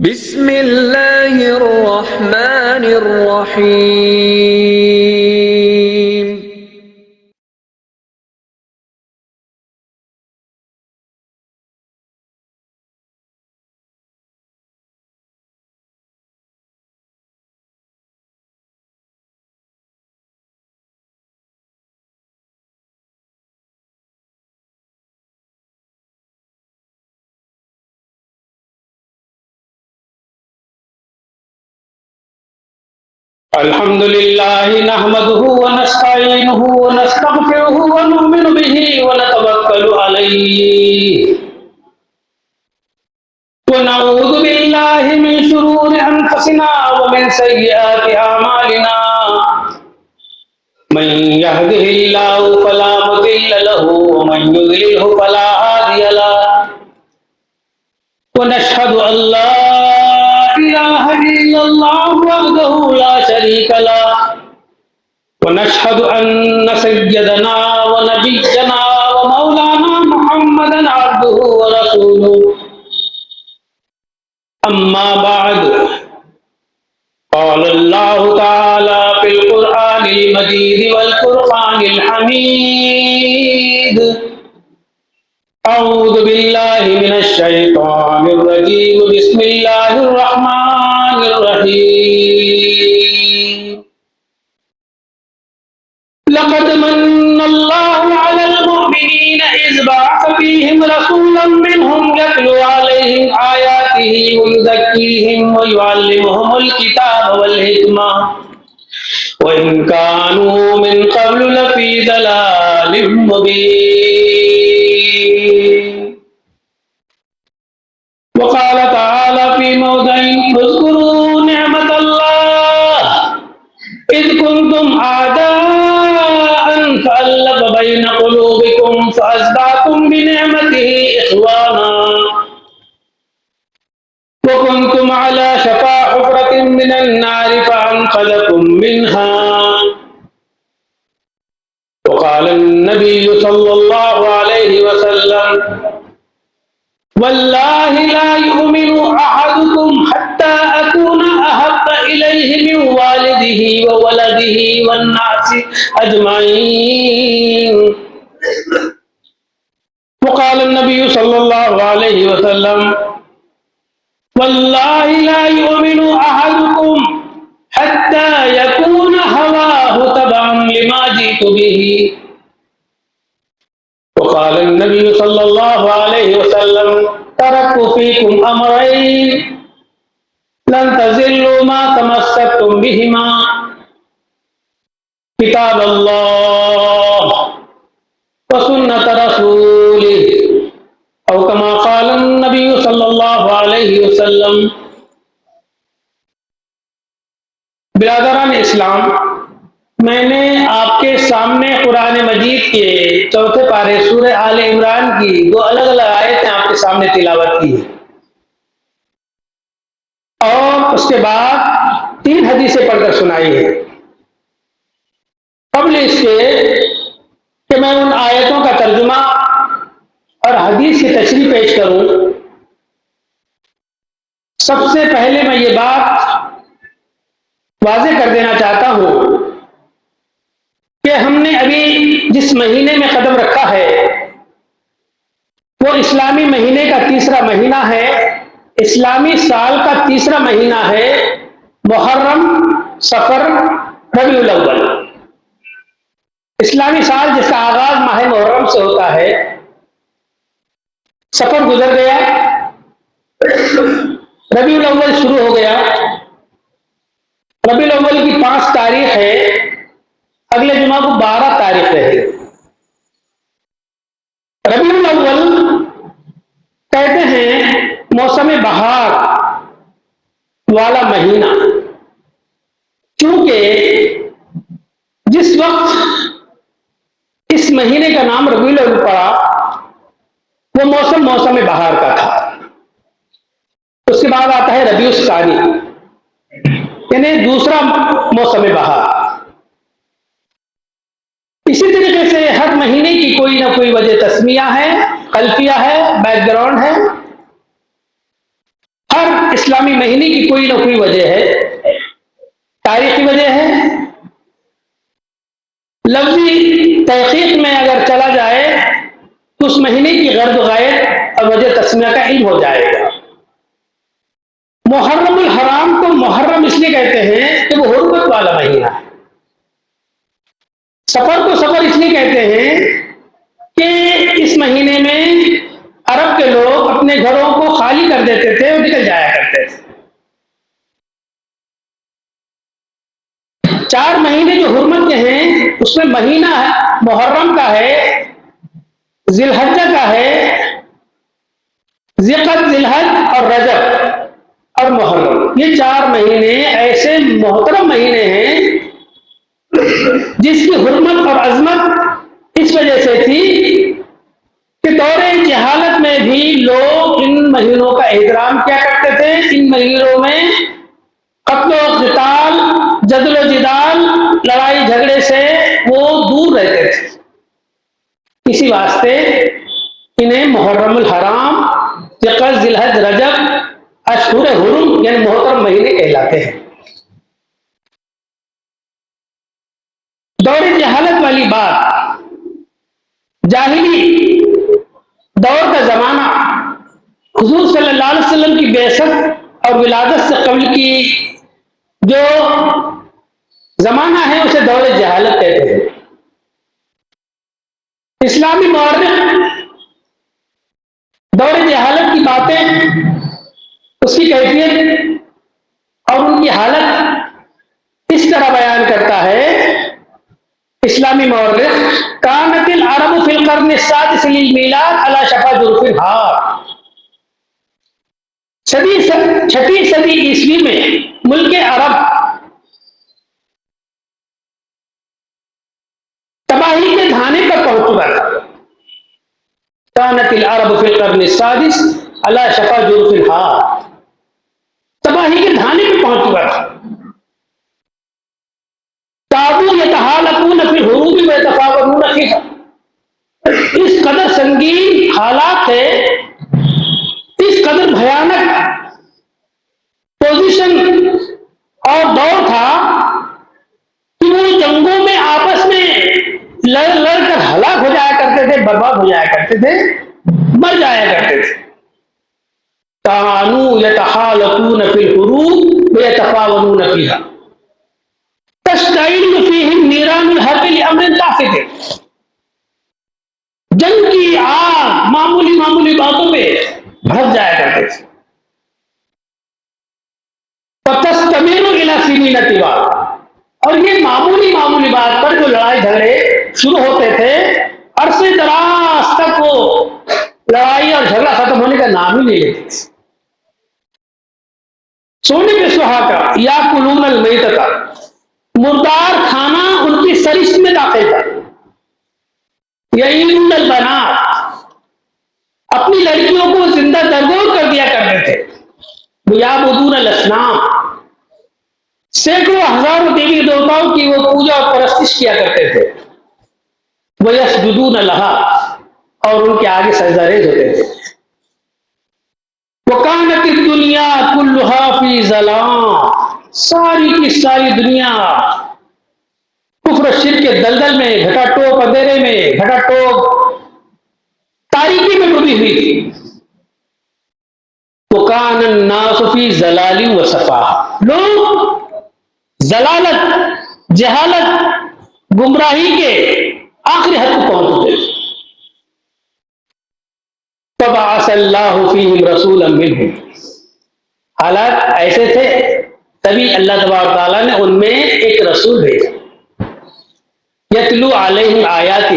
بسم اللہ الرحمن الرحیم۔ الحمد لله نحمده ونستعينه ونستغفره ونؤمن به ونتوكل عليه ونعوذ بالله من شرور أنفسنا ومن سيئات أعمالنا من يهده الله فلا مضل له ومن يضلله فلا هادي له ونشهد أن لا إله إلا الله وحده لا شريك له ونشهد أن سيدنا ونبينا ومولانا محمدا عبده ورسوله أما بعد قال الله تعالى في القرآن المجيد والفرقان الحميد أعوذ بالله من الشيطان الرجيم بسم الله الرحمن الرحيم لقد من الله على المؤمنين إذ بعث فيهم رسولا منهم يتلو عليهم آياته ويزكيهم ويعلمهم الكتاب والحكمة وإن كانوا من قبل لفي ضلال مبين وقال تعالى في موضع اذكروا نعمة الله إذ كنتم أعداء فألف بين قلوبكم فأصبحتم بنعمته إخوانا وكنتم على شفا حفرة من النار فأنقذكم منها وقال النبي صلى الله عليه وسلم والله لا يؤمن أحدكم حتى أكون أحب إليه من والده وولده والناس أجمعين وقال النبي صلى الله عليه وسلم والله لا يؤمن أحدكم حتى يكون هواه تبعا لما جئت به وقال النبي صلى الله عليه وسلم تركت فيكم أمرين لن تزلوا ما تمسكتم بهما كتاب الله وسنة رسوله أو كما قال النبي صلى الله عليه وسلم۔ برادران اسلام، میں نے آپ کے سامنے قرآن مجید کے چوتھے پارے سورہ آل عمران کی دو الگ الگ آیتیں آپ کے سامنے تلاوت کی ہیں اور اس کے بعد 3 حدیثیں پڑھ کر سنائی ہیں۔ قبل اس کے کہ میں ان آیتوں کا ترجمہ اور حدیث کی تشریح پیش کروں، سب سے پہلے میں یہ بات واضح کر دینا چاہتا ہوں کہ ہم نے ابھی جس مہینے میں قدم رکھا ہے وہ اسلامی مہینے کا تیسرا مہینہ ہے، اسلامی سال کا تیسرا مہینہ ہے، محرم، صفر، ربیع الاول۔ اسلامی سال جس کا آغاز ماہ محرم سے ہوتا ہے، صفر گزر گیا، ربیع الاول شروع ہو گیا۔ ربیع الاول کی 5 تاریخ ہے، اگلے جمعہ کو 12 تاریخ ہے۔ ربیع الاول کہتے ہیں موسم بہار والا مہینہ، کیونکہ جس وقت اس مہینے کا نام ربیع الاول پڑا وہ موسم بہار کا تھا۔ اس کے بعد آتا ہے ربیع الثانی، یعنی دوسرا موسم بہار۔ اسی طریقے سے ہر مہینے کی کوئی نہ کوئی وجہ تسمیہ ہے، خلفیہ ہے، بیک گراؤنڈ ہے۔ ہر اسلامی مہینے کی کوئی نہ کوئی وجہ ہے، تاریخی وجہ ہے، لفظی تحقیق میں اگر چلا جائے تو اس مہینے کی غرض غایت اور وجہ تسمیہ کا علم ہو جائے گا۔ محرم الحرام کو محرم اس لیے کہتے ہیں کہ وہ حرمت والا مہینہ ہے۔ سفر کو سفر اس لیے کہتے ہیں کہ اس مہینے میں عرب کے لوگ اپنے گھروں کو خالی کر دیتے تھے اور نکل جایا کرتے تھے۔ 4 مہینے جو حرمت کے ہیں اس میں مہینہ محرم کا ہے، ذی الحجہ کا ہے، ذی الحج اور رجب اور محرم، یہ 4 مہینے ایسے محترم مہینے ہیں جس کی حرمت اور عظمت اس وجہ سے تھی کہ دور جہالت میں بھی لوگ ان مہینوں کا احترام کیا کرتے تھے۔ ان مہینوں میں قتل و قتال، جدل و جدال، لڑائی جھگڑے سے وہ دور رہتے تھے، اسی واسطے انہیں محرم الحرام، ذی الحج، رجب اشہر حرم یعنی محترم مہینے کہلاتے ہیں۔ دور جہالت والی بات، جاہلی دور کا زمانہ، حضور صلی اللہ علیہ وسلم کی بعثت اور ولادت سے قبل کی جو زمانہ ہے اسے دور جہالت کہتے ہیں۔ اسلامی مورخ دور جہالت کی باتیں، اس کی کیفیت اور ان کی حالت اس طرح بیان کرتا ہے۔ اسلامی مورخ، کانت العرب فی القرن السادس للمیلاد علی شفا جرف الہار، 6 صدی عیسوی میں ملک عرب تباہی کے دھانے پر پہنچ چکا تھا۔ کانت العرب فی القرن السادس علی شفا جرف الہار، تباہی کے دھانے پر پہنچ چکا تھا۔ کابو یتحالفون فی الحروب ویتفاورون فیہا، اس قدر سنگین حالات تھے، اس قدر بھیانک پوزیشن اور دور تھا کہ وہ جنگوں میں آپس میں لڑ کر ہلاک ہو جایا کرتے تھے، برباد ہو جایا کرتے تھے، مر جایا کرتے تھے۔ کانوا یتحالفون فی الحروب ویتفاورون فیہا تشتعل فیہم نیران الحرب لامر طافت، جنگ کی آگ معمولی باتوں پہ بھڑک جایا کرتے تھے۔ فتستمر الی سنین طوال، اور یہ معمولی بات پر جو لڑائی جھگڑے شروع ہوتے تھے، عرصے دراز تک وہ لڑائی اور جھگڑا ختم ہونے کا نام ہی نہیں لیتے تھے۔ سونے کے سہاگا یا کلون المیتۃ، مردار کھانا ان کی سرشت میں داخل تھا۔ یعین البنات، اپنی لڑکیوں کو زندہ درگور کر دیا کرتے تھے۔ یعبدون الاصنام، سینکڑوں ہزاروں دیوی دیوتاؤں کی وہ پوجا اور پرستش کیا کرتے تھے۔ وَيَسْجُدُونَ لَهَا، اور ان کے آگے سجدہ ریز ہوتے تھے۔ وَكَانَتِ الدُّنْيَا كُلُّهَا فِي ظَلَامٍ، ساری کی ساری دنیا کفر و شرک کے دلدل میں، گھٹا ٹوپ اندھیرے میں، گھٹا ٹوپ تاریکی میں ڈوبی ہوئی تھی۔ وَكَانَ النَّاسُ فِي ضَلَالٍ وَسَفَاهَةٍ، لوگ ضلالت، جہالت، گمراہی کے آخری حد کو پہنچ چکے تھے۔ فَبَعَثَ اللَّهُ فِيهِمْ رَسُولًا مِّنْهُمْ، حالات ایسے تھے تبھی اللہ تبارک تعالیٰ نے ان میں ایک رسول بھیجا، یتلو علیہم آیاتہ،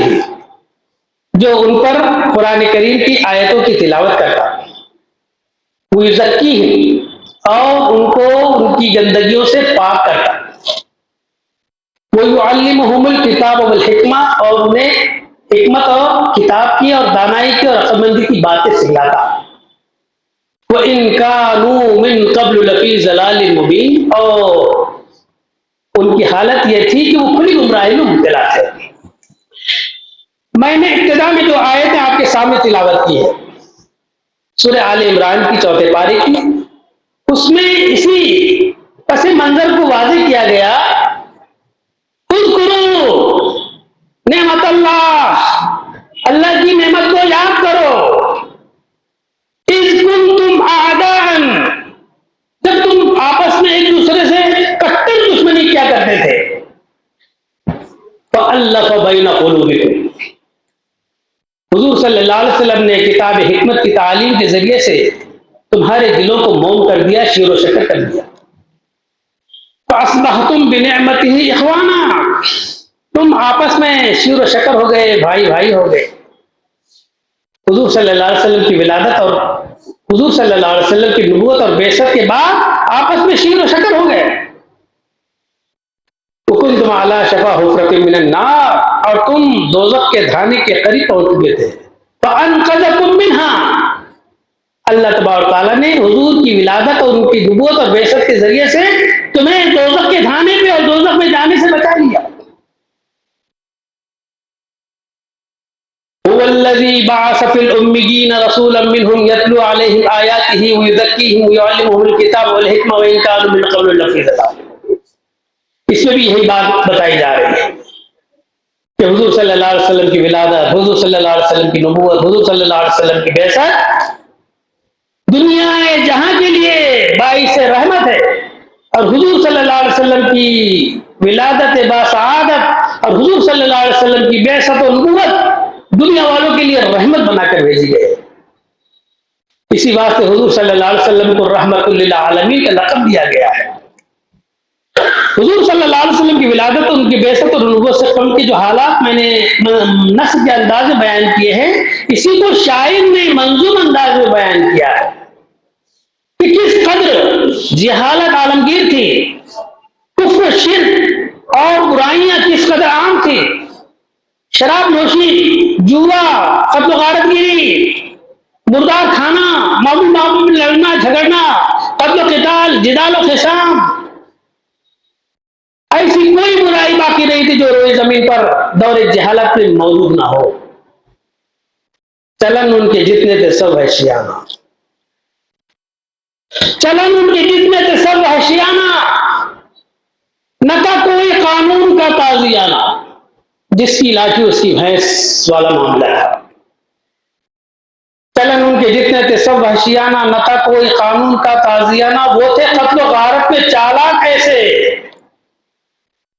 جو ان پر قرآن کریم کی آیتوں کی تلاوت کرتا، وَیُزَکِّیہم، اور ان کو ان کی گندگیوں سے پاک کرتا، وَیُعَلِّمُہُمُ الْکِتَابَ وَالْحِکْمَةَ، اور انہیں حکمت اور کتاب کی اور دانائی کی اور عقل مندی کی باتیں سکھلاتا۔ وَإِن كَانُوا مِن قَبْلُ لَفِي ضَلَالٍ مُبِينٍ، اور ان کی حالت یہ تھی کہ وہ کھلی گمراہی میں مبتلا تھے۔ میں نے ابتدا میں جو آیتیں آپ کے سامنے تلاوت کی ہے، سورہ آل عمران کی 4 پارے کی، اس میں اسی پس منظر کو واضح کیا گیا، خود کرو نعمت اللہ کی نعمت کو یاد کرو، اذ کنتم اعداء، جب تم آپس میں ایک دوسرے سے کٹر دشمنی کیا کرتے تھے، فألف بین قلوبکم، حضور صلی اللہ علیہ وسلم نے کتاب حکمت کی تعلیم کے ذریعے سے تمہارے دلوں کو موم کر دیا، شیر و شکر کر دیا، فاصبحتم بنعمتہ اخوانا، تم آپس میں شیر و شکر ہو گئے، بھائی بھائی ہو گئے۔ حضور صلی اللہ علیہ وسلم کی ولادت اور حضور صلی اللہ علیہ وسلم کی نبوت اور بعثت کے بعد آپس میں شیر و شکر ہو گئے۔ وکنتم علی شفا حفرۃ من النار، اور تم دوزخ کے دھانے کے قریب پہنچ چکے تھے، فانقذکم منها، اللہ تبارک تعالیٰ نے حضور کی ولادت اور ان کی نبوت اور بعثت کے ذریعے سے تمہیں دوزخ کے دھانے پہ اور دوزخ میں جانے سے بچا لیا۔ هو الذی بعث فی الأمیین رسولا منهم یتلو علیہم آیاتہ ویزکیہم ویعلمہم الکتاب والحکمہ وإن کانوا من قبل لفی ضلال، اس میں بھی یہی بات بتائی جا رہی ہے کہ حضور صلی اللہ علیہ وسلم کی ولادت، حضور صلی اللہ علیہ وسلم کی نبوت، حضور صلی اللہ علیہ وسلم کی بعثت دنیا جہاں کے لیے باعث رحمت ہے، اور حضور صلی اللہ علیہ وسلم کی ولادت باسعادت اور حضور صلی اللہ علیہ وسلم کی بعثت و نبوت دنیا والوں کے لیے رحمت بنا کر بھیجی گئی۔ اسی واسطے حضور صلی اللہ علیہ وسلم کو رحمت للعالمین کا لقب دیا گیا ہے۔ حضور صلی اللہ علیہ وسلم کی ولادت اور ان کی بعثت اور نبوت سے قبل کے جو حالات میں نے نثر کے انداز میں بیان کیے ہیں، اسی کو شاعر نے منظوم انداز میں بیان کیا ہے کہ کس قدر جہالت عالمگیر تھی، کفر شرک اور برائیاں کس قدر عام تھی، شراب نوشی، جوا، قتل و غارت گیری، مردار کھانا، معمول میں لڑنا جھگڑنا، قتل و قتال، جدال و خصام، ایسی کوئی برائی باقی نہیں تھی جو روئے زمین پر دور جہالت میں موجود نہ ہو۔ چلن ان کے جتنے تھے سب وحشیانہ، چلن ان کے جتنے تھے سب وحشیانہ، نہ تھا کوئی قانون کا تازیانہ، جس کی لاٹھی اس کی بھینس والا معاملہ تھا۔ چلن ان کے جتنے تھے سب وحشیانہ، نہ تھا کوئی قانون کا تازیانہ، وہ تھے قتل و غارت میں چالاک ایسے،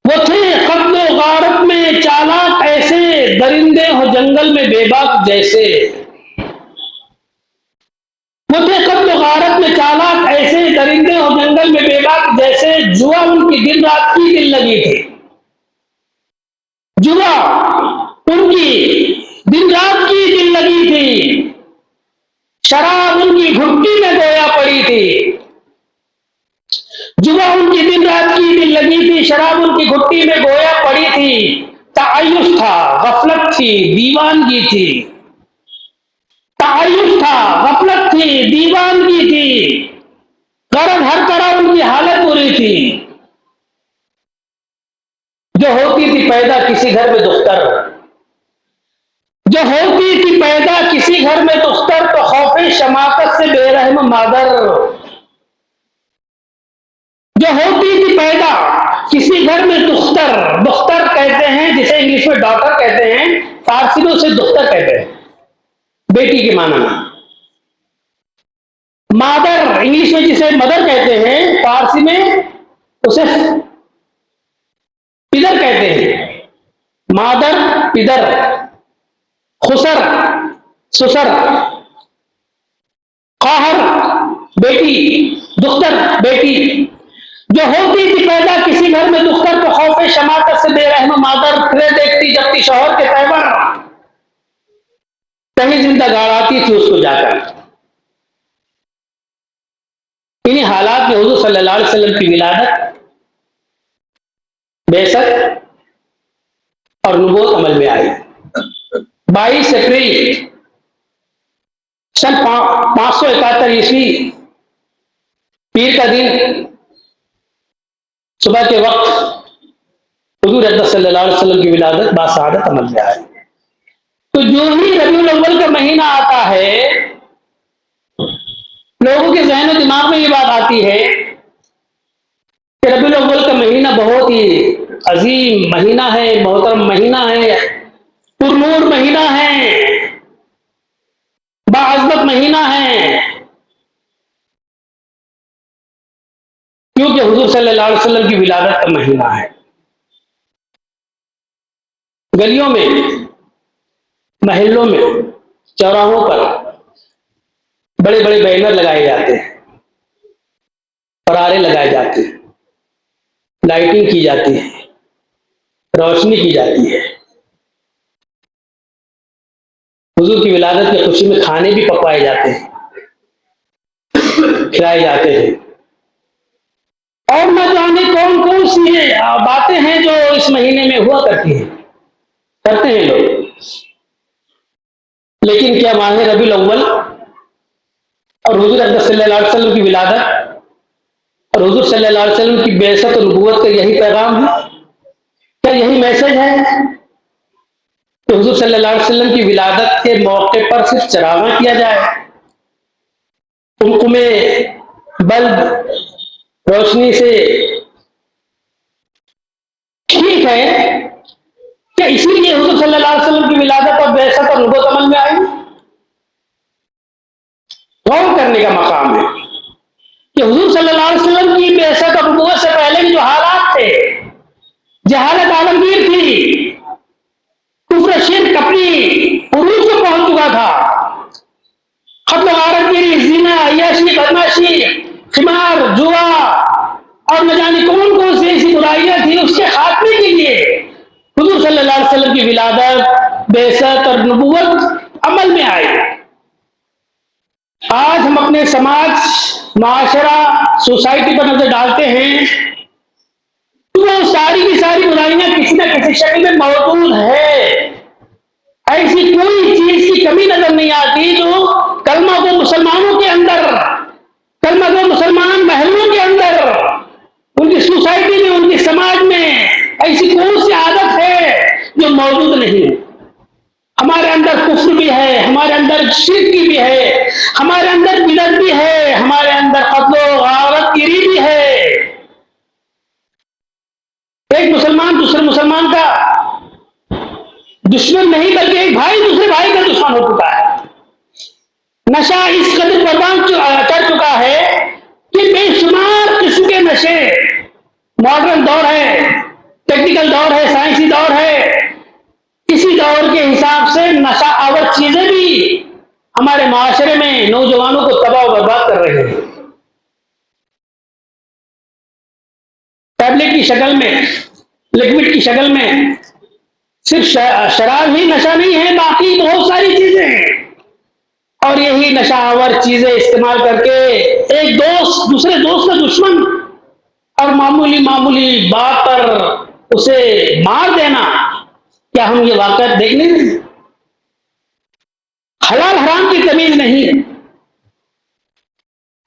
وہ تھے قتل و غارت میں چالاک ایسے، درندے ہو جنگل میں بے باک جیسے، وہ تھے قتل و غارت میں چالاک ایسے، درندے ہو جنگل میں بے باک جیسے، جوا ان کی دن رات کی دل لگی تھی، جوا ان کی دن رات کی دل لگی تھی، شراب ان کی گھٹی میں گویا پڑی تھی، جوا ان کی دن رات کی دل لگی تھی، شراب ان کی گھٹی میں گویا پڑی تھی، تعیش تھا غفلت تھی دیوانگی تھی، تعیش تھا غفلت تھی دیوانگی تھی، غرض ہر طرح ان کی حالت بری تھی، جو ہوتی تھی پیدا کسی گھر میں دختر، جو ہوتی تھی پیدا کسی گھر میں دختر، تو خوف شماتت سے بے رحم مادر، جو ہوتی تھی پیدا کسی گھر میں دختر، دختر کہتے ہیں جسے انگلش میں ڈاٹر کہتے ہیں، فارسی میں اسے دختر کہتے ہیں، بیٹی کے معنی میں، مادر انگلش میں جسے مدر کہتے ہیں، فارسی میں اسے پدر کہتے ہیں، مادر پدر، خسر سسر، خواہر بیٹی، دختر بیٹی، جو ہوتی تھی پیدا کسی گھر میں دختر، تو خوف شماتت سے بے رحم مادر، پھرے دیکھتی جب تھی شوہر کے تیور، کہیں زندہ گاڑاتی تھی اس کو جا کر۔ انہی حالات میں حضور صلی اللہ علیہ وسلم کی ولادت، بعثت اور نبوت عمل میں آئی۔ 22 اپریل سن 571 عیسوی پیر کا دن صبح کے وقت حضور اکرم صلی اللہ علیہ وسلم کی ولادت باسعادت عمل میں آئی۔ تو جو ہی ربیع الاول کا مہینہ آتا ہے لوگوں کے ذہن و دماغ میں یہ بات آتی ہے کہ ربیع الاول کا مہینہ بہت ہی عظیم مہینہ ہے، محترم مہینہ ہے، پرنور مہینہ ہے، باعظمت مہینہ ہے، کیونکہ حضور صلی اللہ علیہ وسلم کی ولادت کا مہینہ ہے۔ گلیوں میں، محلوں میں، چوراہوں پر بڑے بڑے بینر لگائے جاتے ہیں، پرارے لگائے جاتے ہیں، لائٹنگ کی جاتی ہے، روشنی کی جاتی ہے، حضور کی ولادت کی خوشی میں کھانے بھی پکوائے جاتے ہیں، کھلائے جاتے ہیں، اور نہ جانے کون کون سی باتیں ہیں جو اس مہینے میں ہوا کرتی ہیں، کرتے ہیں لوگ۔ لیکن کیا ماہ ربیع الاول اور حضور اکرم صلی اللہ علیہ وسلم کی ولادت اور حضور صلی اللہ علیہ وسلم کی بعثت و نبوت کا یہی پیغام ہے؟ کیا یہی میسج ہے کہ حضور صلی اللہ علیہ وسلم کی ولادت کے موقع پر صرف چراغاں کیا جائے، قمقمے، بلب، روشنی سے؟ ٹھیک ہے، کیا اسی لیے حضور صلی اللہ علیہ وسلم کی ولادت اور بعثت اور نبوت عمل میں آئی؟ غور کرنے کا مقام ہے کہ حضور صلی اللہ علیہ وسلم کی بعثت اور نبوت سے پہلے کے جو حالات تھے، جہالت عالمگیر تھی، کفر شرک اپنی عروج کو پہنچ چکا تھا، قتل و غارت گیری، زنا، عیاشی، بدماشی، خمار، جوا اور نہ جانے کون کون سی ایسی برائیاں تھیں، اس کے خاتمے کے لیے حضور صلی اللہ علیہ وسلم کی ولادت، بعثت اور نبوت عمل میں آئی۔ آج ہم اپنے سماج، معاشرہ، سوسائٹی پر نظر ڈالتے ہیں تو وہ ساری کی ساری برائیاں کسی نہ کسی شکل میں موجود ہے۔ ایسی کوئی چیز کی کمی نظر نہیں آتی جو کلمہ کو مسلمانوں کے اندر، کلمہ کو مسلمان محلوں کے اندر، ان کی سوسائٹی میں، ان کے سماج میں ایسی کون سی عادت ہے جو موجود نہیں؟ ہمارے اندر کفر بھی ہے، ہمارے اندر شرک بھی ہے، ہمارے اندر بدعت بھی ہے، ہمارے اندر قتل و غارت گیری بھی ہے۔ ایک مسلمان دوسرے مسلمان کا دشمن نہیں بلکہ ایک بھائی دوسرے بھائی کا دشمن ہو چکا ہے۔ نشہ اس قدر پروان کر چکا ہے کہ بے شمار قسم کے نشے، ماڈرن دور ہے، ٹیکنیکل دور ہے، سائنسی دور ہے، اسی دور کے حساب سے نشہ آور چیزیں بھی ہمارے معاشرے میں نوجوانوں کو تباہ و برباد کر رہے ہیں۔ ٹیبلٹ کی شکل میں، لکوڈ کی شکل میں، صرف شراب ہی نشہ نہیں ہے، باقی بہت ساری چیزیں ہیں، اور یہی نشہ آور چیزیں استعمال کر کے ایک دوست دوسرے دوست کا دشمن، اور معمولی بات پر اسے مار دینا۔ کیا ہم یہ واقعات دیکھنے ہیں؟ حلال حرام کی تمیز نہیں،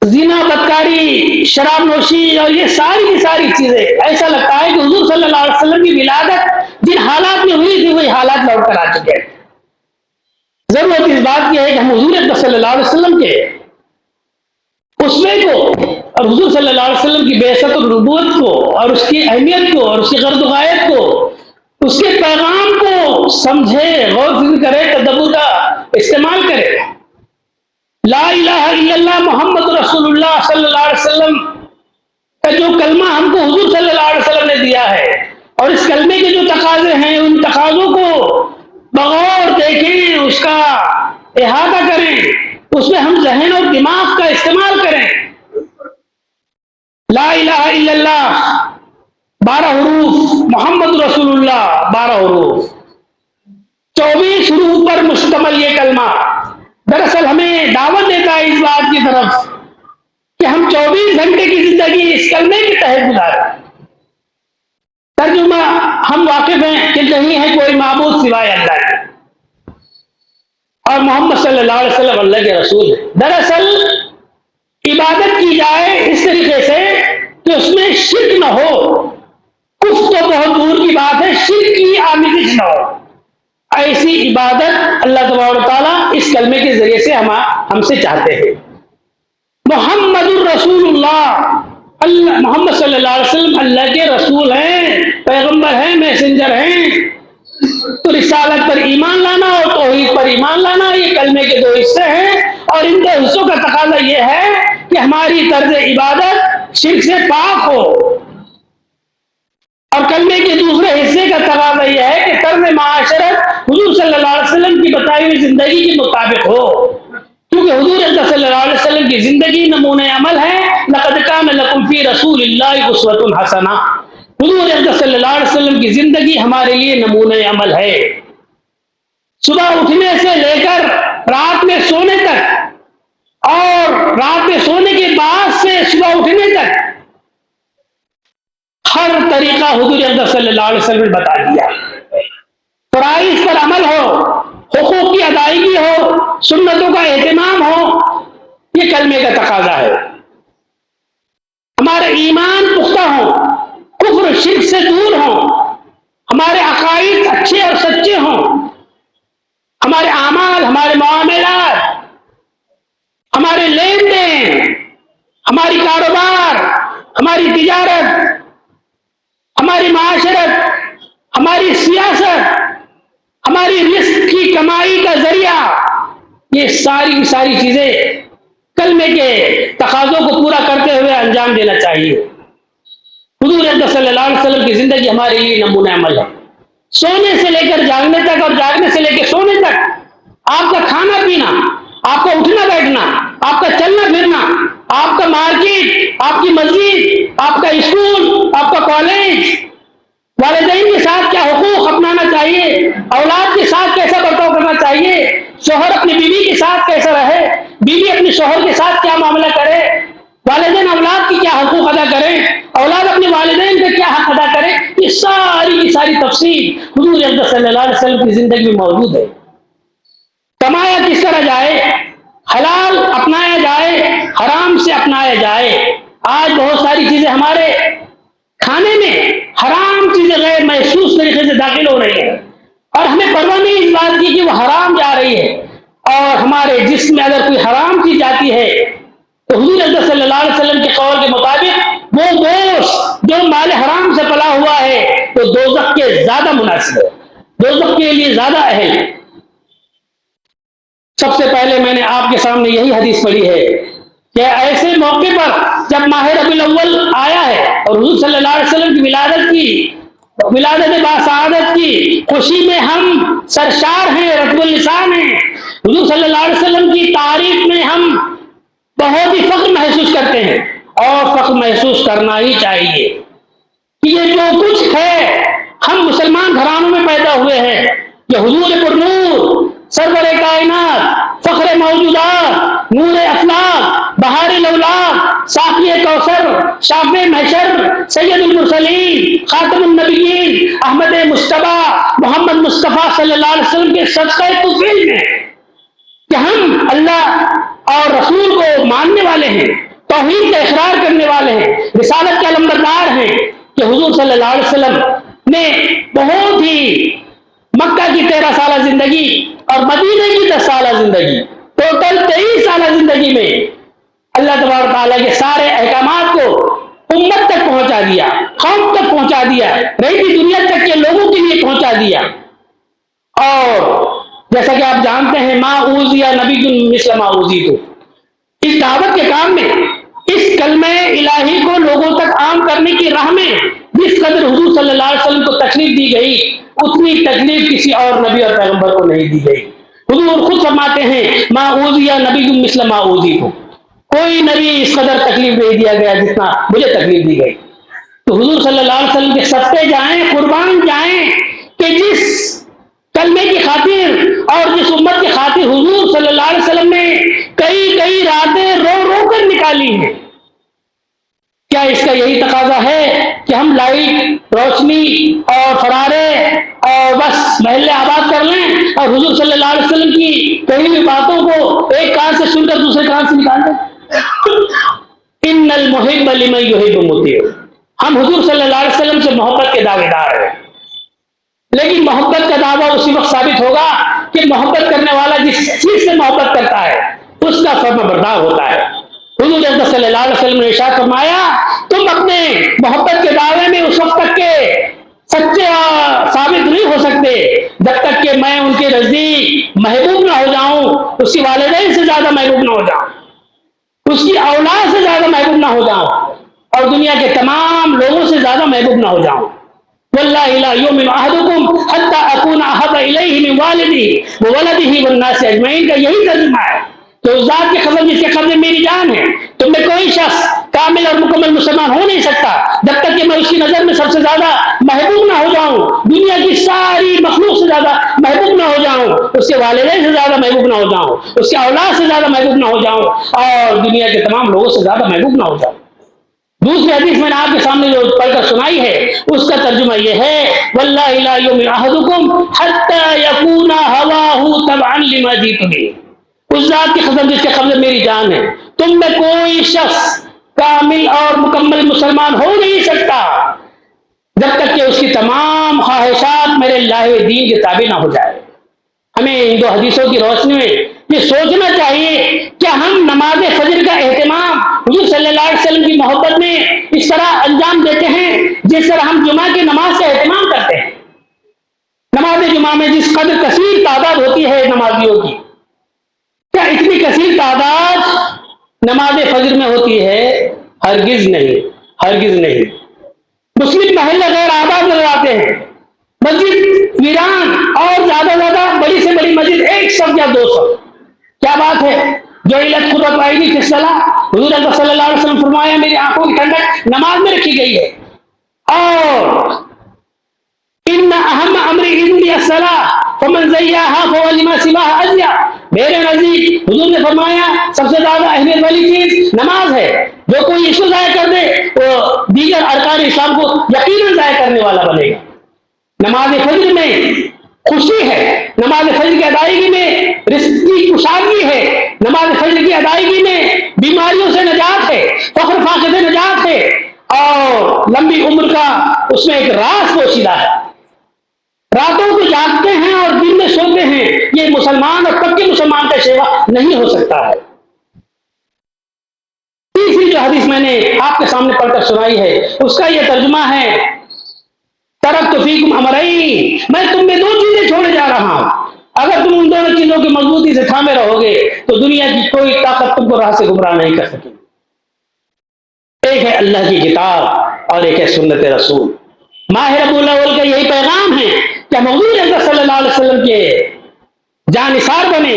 زنا، بدکاری، شراب نوشی اور یہ ساری کی ساری چیزیں، ایسا لگتا ہے کہ حضور صلی اللہ علیہ وسلم کی ولادت جن حالات میں ہوئی تھی وہی حالات لوٹ کر آ چکے ہیں۔ ضرورت اس بات کی ہے کہ ہم حضور اکرم صلی اللہ علیہ وسلم کے اسوے کو اور حضور صلی اللہ علیہ وسلم کی بعثت اور نبوت کو اور اس کی اہمیت کو اور اس کی غرض و غایت کو، اس کے پیغام کو سمجھے، غور فکر کرے، تدبر کا استعمال کرے۔ لا الہ الا اللہ محمد رسول اللہ صلی اللہ علیہ وسلم کا جو کلمہ ہم کو حضور صلی اللہ علیہ وسلم نے دیا ہے، اور اس کلمے کے جو تقاضے ہیں، ان تقاضوں کو بغور دیکھیں، اس کا احاطہ کریں، اس میں ہم ذہن اور دماغ کا استعمال کریں۔ لا الہ الا اللہ 12 حروف، محمد رسول اللہ 12 حروف، 24 حروف پر مشتمل یہ کلمہ دراصل ہمیں دعوت دیتا ہے اس بات کی طرف کہ ہم 24 گھنٹے کی زندگی اس کلمے کے تحت گزاریں۔ ترجمہ ہم واقف ہیں کہ نہیں ہے کوئی معبود سوائے اللہ کے، اور محمد صلی اللہ علیہ وسلم اللہ کے رسول ہے۔ دراصل عبادت کی جائے اس طریقے سے کہ اس میں شرک نہ ہو، کفر تو بہت دور کی بات ہے، شرک کی آمیزش نہ ہو۔ ایسی عبادت اللہ تبارک و تعالیٰ اس کلمے کے ذریعے سے ہم سے چاہتے ہیں۔ محمد الرسول اللہ محمد صلی اللہ علیہ وسلم اللہ کے رسول ہیں، پیغمبر ہیں، میسنجر ہیں. تو رسالت پر ایمان لانا اور توحید پر ایمان لانا یہ کلمے کے 2 حصے ہیں، اور ان 2 حصوں کا تقاضا یہ ہے کہ ہماری طرز عبادت شرک سے پاک ہو، اور کلمے کے دوسرے حصے کا تقاضا یہ ہے کہ طرز معاشرت حضور صلی اللہ علیہ وسلم کی بتائی ہوئی زندگی کے مطابق ہو، کیونکہ حضور صلی اللہ علیہ وسلم کی زندگی نمونہ عمل ہے. لقد کان لکم فی رسول اللہ اسوۃ حسنہ، حضور صلی اللہ علیہ وسلم کی زندگی ہمارے لیے نمونہ عمل ہے. صبح اٹھنے سے لے کر رات میں سونے تک، اور رات میں سونے کے بعد سے صبح اٹھنے تک ہر طریقہ حضور صلی اللہ علیہ وسلم نے بتا دیا. فرائض پر عمل ہو، حقوق کی ادائیگی ہو، سنتوں کا اہتمام ہو، یہ کلمے کا تقاضا ہے. ہمارے ایمان پختہ ہو، کفر شرک سے دور ہو، ہمارے عقائد اچھے اور سچے ہوں، ہمارے اعمال، ہمارے معاملات، ہمارے لین دین، ہماری کاروبار، ہماری تجارت، ہماری معاشرت، ہماری سیاست، ہماری رزق کی کمائی کا ذریعہ، یہ ساری کی ساری چیزیں کلمے کے تقاضوں کو پورا کرتے ہوئے انجام دینا چاہیے. حضور صلی اللہ علیہ وسلم کی زندگی ہمارے لیے نمونہ عمل ہے. سونے سے لے کر جاگنے تک اور جاگنے سے لے کے سونے تک آپ کا کھانا پینا، آپ کا اٹھنا بیٹھنا، آپ کا چلنا پھرنا، آپ کا مارکیٹ، آپ کی مسجد، آپ کا اسکول، آپ کا کالج، والدین کے ساتھ کیا حقوق اپنانا چاہیے، اولاد کے ساتھ کیسا برتاؤ کرنا چاہیے، شوہر اپنی بیوی کے ساتھ کیسا رہے، بیوی اپنے شوہر کے ساتھ کیا معاملہ کرے، والدین اولاد کی کیا حقوق ادا کریں، اولاد اپنے والدین کا کیا حق ادا کرے، یہ ساری کی ساری تفصیل حضور صلی اللہ علیہ وسلم کی زندگی میں موجود ہے. کمایا کس طرح جائے، حلال اپنایا جائے، حرام سے اپنایا جائے. آج بہت ساری چیزیں ہمارے کھانے میں حرام چیزیں غیر محسوس طریقے سے داخل ہو رہی ہیں، اور ہمیں پرواہ نہیں اس بات کی کہ وہ حرام جا رہی ہے. اور ہمارے جسم میں اگر کوئی حرام چیز جاتی ہے تو حضور صلی اللہ علیہ وسلم کے قول کے مطابق وہ گوشت جو مال حرام سے پلا ہوا ہے تو دوزخ کے زیادہ مناسب ہے، دوزخ کے لیے زیادہ اہل ہے. سب سے پہلے میں نے آپ کے سامنے یہی حدیث پڑھی ہے کہ ایسے موقع پر جب ماہ ربیع الاول آیا ہے اور حضور صلی اللہ علیہ وسلم کی ولادت باسعادت کی خوشی میں ہم سرشار ہیں، رطب اللسان ہیں، حضور صلی اللہ علیہ وسلم کی تعریف میں ہم بہت ہی فخر محسوس کرتے ہیں، اور فخر محسوس کرنا ہی چاہیے کہ یہ جو کچھ ہے، ہم مسلمان گھرانوں میں پیدا ہوئے ہیں، یہ حضور پر نور، سرور کائنات، فخر موجودات، نور افلاق، بہار الاولاق، ساقی کوثر، شافع محشر، سید المرسلین، خاتم النبیین، احمد مصطفیٰ، محمد مصطفیٰ صلی اللہ علیہ وسلم کے صدقہ طفیل میں کہ ہم اللہ اور رسول کو ماننے والے ہیں، توحید کا اقرار کرنے والے ہیں، رسالت کے علمبردار ہیں، کہ حضور صلی اللہ علیہ وسلم نے بہت ہی مکہ کی 13 سالہ زندگی اور مدینہ کی 10 سالہ زندگی، ٹوٹل 23 سالہ زندگی میں اللہ تبارک تعالیٰ کے سارے احکامات کو امت تک پہنچا دیا، قوم تک پہنچا دیا، رہتی دنیا تک کے لوگوں کے لیے پہنچا دیا. اور جیسا کہ آپ جانتے ہیں ما اوذی نبی مثل ما اوذیت، اس دعوت کے کام میں، اس کلمہ الہی کو لوگوں تک عام کرنے کی راہ میں جس قدر حضور صلی اللہ علیہ وسلم کو تکلیف دی گئی اتنی تکلیف کسی اور نبی اور پیغمبر کو نہیں دی گئی. حضور خود فرماتے ہیں ما اوذی نبی مثل ما اوذیت، کوئی نبی اس قدر تکلیف نہیں دیا گیا جتنا مجھے تکلیف دی گئی. تو حضور صلی اللہ علیہ وسلم کے صدقے جائیں، قربان جائیں کہ جس کلمے کی خاطر اور جس امت کی خاطر حضور صلی اللہ علیہ وسلم نے کئی راتیں رو رو کر نکالی ہیں. کیا اس کا یہی تقاضا ہے کہ ہم لائٹ، روشنی اور فرارے اور بس محلے آباد کر لیں اور حضور صلی اللہ علیہ وسلم کی کئی بھی باتوں کو ایک کان سے سن کر دوسرے کان سے نکال دیں؟ ان المحب لمن یحب مطیع، ہم حضور صلی اللہ علیہ وسلم سے محبت کے دعوے دار ہیں، لیکن محبت کا دعویٰ اسی وقت ثابت ہوگا کہ محبت کرنے والا جس چیز سے محبت کرتا ہے اس کا فرما بردار ہوتا ہے. حضور صلی اللہ علیہ وسلم نے ارشاد فرمایا تم اپنے محبت کے دعوے میں اس وقت تک کے سچے ثابت نہیں ہو سکتے جب تک کہ میں ان کے نزدیک محبوب نہ ہو جاؤں، اس کی والدین سے زیادہ محبوب نہ ہو جاؤں، اس کی اولاد سے زیادہ محبوب نہ ہو جاؤں، اور دنیا کے تمام لوگوں سے زیادہ محبوب نہ ہو جاؤں۔ واللہ لا یؤمن احدکم حتی اکون احب الیہ من والدہ وولدہ والناس اجمعین کا یہی ترجمہ ہے کہ اس ذات کی قسم جس کے قبضے میری جان ہے، تم میں کوئی شخص کامل اور مکمل مسلمان ہو نہیں سکتا جب تک کہ میں اس کی نظر میں سب سے زیادہ محبوب نہ ہو جاؤں، دنیا کی ساری مخلوق سے زیادہ محبوب نہ ہو جاؤں، اس کے والدین سے زیادہ محبوب نہ ہو جاؤں، اس کے اولاد سے زیادہ محبوب نہ ہو جاؤں، اور دنیا کے تمام لوگوں سے زیادہ محبوب نہ ہو جاؤں۔ دوسری حدیث میں نے آپ کے سامنے جو پڑھ کر سنائی ہے اس کا ترجمہ یہ ہے واللہ لا یؤمن احدکم حتی یکون ہواہ تبعا لما جئت بہ، اس ذات کی قسم جس کے قبضے میری جان ہے، تم میں کوئی شخص کامل اور مکمل مسلمان ہو نہیں سکتا جب تک کہ اس کی تمام خواہشات میرے لائے دین کے تابع نہ ہو جائے۔ ہمیں ان دو حدیثوں کی روشنی میں یہ سوچنا چاہیے کہ ہم نماز فجر کا اہتمام حضور صلی اللہ علیہ وسلم کی محبت میں اس طرح انجام دیتے ہیں جس طرح ہم جمعہ کی نماز کا اہتمام کرتے ہیں۔ نماز جمعہ میں جس قدر کثیر تعداد ہوتی ہے نمازیوں کی، کیا اتنی کثیر تعداد نماز فجر میں ہوتی ہے؟ ہرگز نہیں، ہرگز نہیں۔ مسلم محلے غیر آباد نظر آتے ہیں، مسجد ویران، اور زیادہ بڑی سے بڑی مسجد 1 صف یا 2 صف۔ کیا بات ہے؟ جو علت قرۃ عینی فی الصلاۃ، حضور صلی اللہ علیہ وسلم فرمایا میری آنکھوں کی ٹھنڈک نماز میں رکھی گئی ہے، اور ان اہم امر عندی الصلاۃ فمن ضیعها فهو لما سواها اضیع، میرے نزدیک حضور نے فرمایا سب سے زیادہ اہمیت والی چیز نماز ہے، جو کوئی اس کو ضائع کر دے وہ دیگر ارکان اسلام کو یقیناً ضائع کرنے والا بنے گا۔ نماز فجر میں خوشی ہے، نماز فجر کی ادائیگی میں رزق کی کشادگی ہے، نماز فجر کی ادائیگی میں بیماریوں سے نجات ہے، فقر فاقے سے نجات ہے، اور لمبی عمر کا اس میں ایک راز پوشیدہ ہے۔ راتوں کو جاگتے ہیں اور دن میں سوتے ہیں، یہ مسلمان اور پکے مسلمان کا شیوا نہیں ہو سکتا ہے۔ تیسری جو حدیث میں نے آپ کے سامنے پڑھ کر سنائی ہے اس کا یہ ترجمہ ہے ترکت فیکم امرین، میں تم میں 2 چیزیں چھوڑے جا رہا ہوں، اگر تم ان دونوں چیزوں کی مضبوطی سے تھامے رہو گے تو دنیا کی کوئی طاقت تم کو راہ سے گمراہ نہیں کر سکے۔ ایک ہے اللہ کی کتاب اور ایک ہے سنت رسول۔ ماہ ربیع الاول کا یہی پیغام ہے کہ ہم حضور صلی اللہ علیہ وسلم کے جانثار بنے،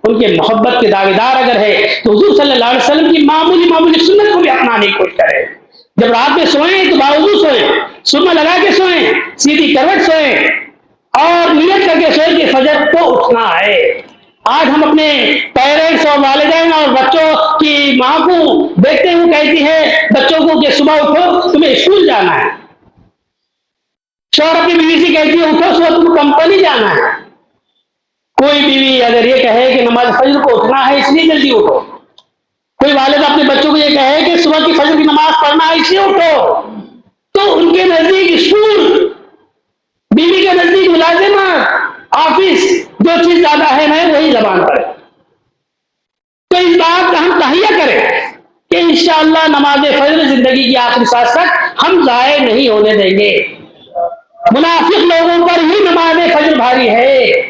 ان کے محبت کے دعوے دار اگر ہے تو حضور صلی اللہ علیہ وسلم کی معمولی سنت کو بھی اپنانے کی کوشش کرے۔ جب رات میں سوئیں تو باوضو سوئیں، سرما لگا کے سوئیں، سیدھی کروٹ سوئیں، اور نیت کر کے سوئیں کہ فجر کو اٹھنا ہے۔ آج ہم اپنے پیرنٹس اور والدین اور بچوں کی ماں کو دیکھتے ہوئے کہتی ہے بچوں کو کہ صبح اٹھو تمہیں اسکول جانا ہے، شوہر اپنی بیوی سے کہتی ہے اٹھو صبح تم کمپنی جانا ہے۔ کوئی بیوی اگر یہ کہے کہ نماز فجر کو اٹھنا ہے اس لیے جلدی اٹھو، کوئی والد اپنے بچوں کو یہ کہے کہ صبح کی فجر کی نماز پڑھنا ہے اس لیے اٹھو، تو ان کے نزدیک اسکول، بیوی کے نزدیک ملازمت، آفس، جو چیز زیادہ ہے میں وہی زبان پر۔ تو اس بات کا ہم تہیہ کریں کہ انشاءاللہ نماز فجر زندگی کی آخری سانس تک ہم ضائع نہیں ہونے دیں گے۔ منافق لوگوں پر ہی نماز فجر بھاری ہے۔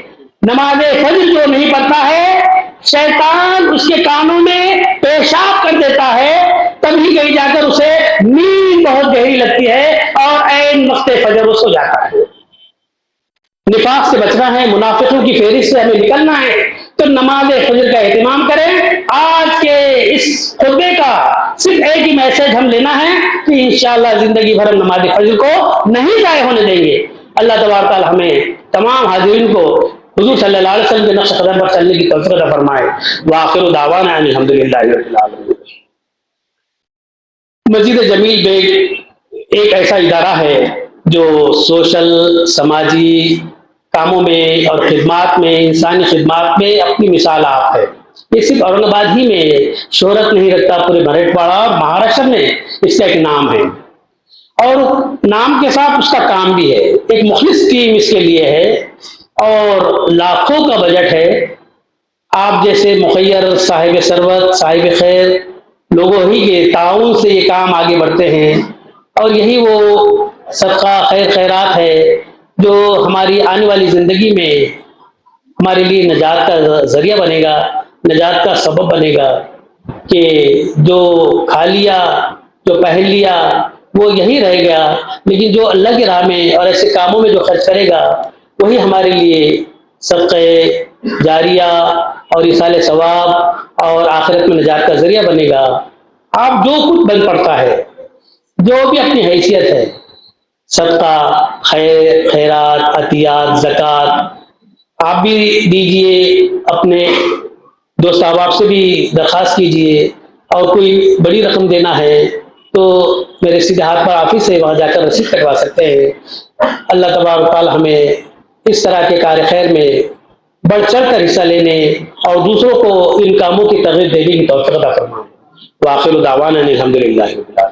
نماز فجر جو نہیں پڑھتا ہے شیطان اس کے کانوں میں پیشاب کر دیتا ہے، تبھی کہیں جا کر اسے نیند بہت گہری لگتی ہے اور عین وقت فجر وہ سو جاتا ہے۔ نفاق سے بچنا ہے، منافقوں کی فہرست سے ہمیں نکلنا ہے، تو نماز فجر کا اہتمام کریں۔ آج کے اس خطبے کا صرف ایک ہی میسج ہم لینا ہے کہ انشاءاللہ زندگی بھر ہم نماز فجر کو نہیں ضائع ہونے دیں گے۔ اللہ تبارک تعالی ہمیں تمام حاضرین کو حضور صلی اللہ علیہ وسلم کے نقش قدم پر چلنے کی توفیق عطا فرمائے۔ وآخر دعوانا ان الحمدللہ رب العالمین۔ مسجد جمیل بیگ ایک ایسا ادارہ ہے جو سوشل، سماجی کاموں میں اور خدمات میں، انسانی خدمات میں اپنی مثال آپ ہے۔ یہ صرف اورنگ آباد ہی میں شہرت نہیں رکھتا، پورے مراٹھواڑہ اور مہاراشٹر میں اس کا ایک نام ہے، اور نام کے ساتھ اس کا کام بھی ہے۔ ایک مخلص ٹیم اس کے لیے ہے اور لاکھوں کا بجٹ ہے۔ آپ جیسے مخیر، صاحب ثروت، صاحب خیر لوگوں ہی کے تعاون سے یہ کام آگے بڑھتے ہیں، اور یہی وہ صدقہ خیر خیرات ہے جو ہماری آنے والی زندگی میں ہمارے لیے نجات کا ذریعہ بنے گا، نجات کا سبب بنے گا، کہ جو کھا لیا، جو پہن لیا وہ یہی رہ گیا، لیکن جو اللہ کی راہ میں اور ایسے کاموں میں جو خرچ کرے گا وہی ہمارے لیے صدقہ جاریہ اور ایصال ثواب اور آخرت میں نجات کا ذریعہ بنے گا۔ آپ جو کچھ بن پڑتا ہے، جو بھی اپنی حیثیت ہے، صدقہ، خیر خیرات، عطیات، زکوٰۃ آپ بھی دیجئے، اپنے دوست احباب سے بھی درخواست کیجئے، اور کوئی بڑی رقم دینا ہے تو میرے سیدھے ہاتھ پر آفس ہے، وہاں جا کر رسید کٹوا سکتے ہیں۔ اللہ تبارک و تعالی ہمیں اس طرح کے کار خیر میں بڑھ چڑھ کر حصہ لینے اور دوسروں کو ان کاموں کی ترغیب دینے کی توفیق عطا فرمائے۔ وآخر دعوانا الحمدللہ رب العالمین۔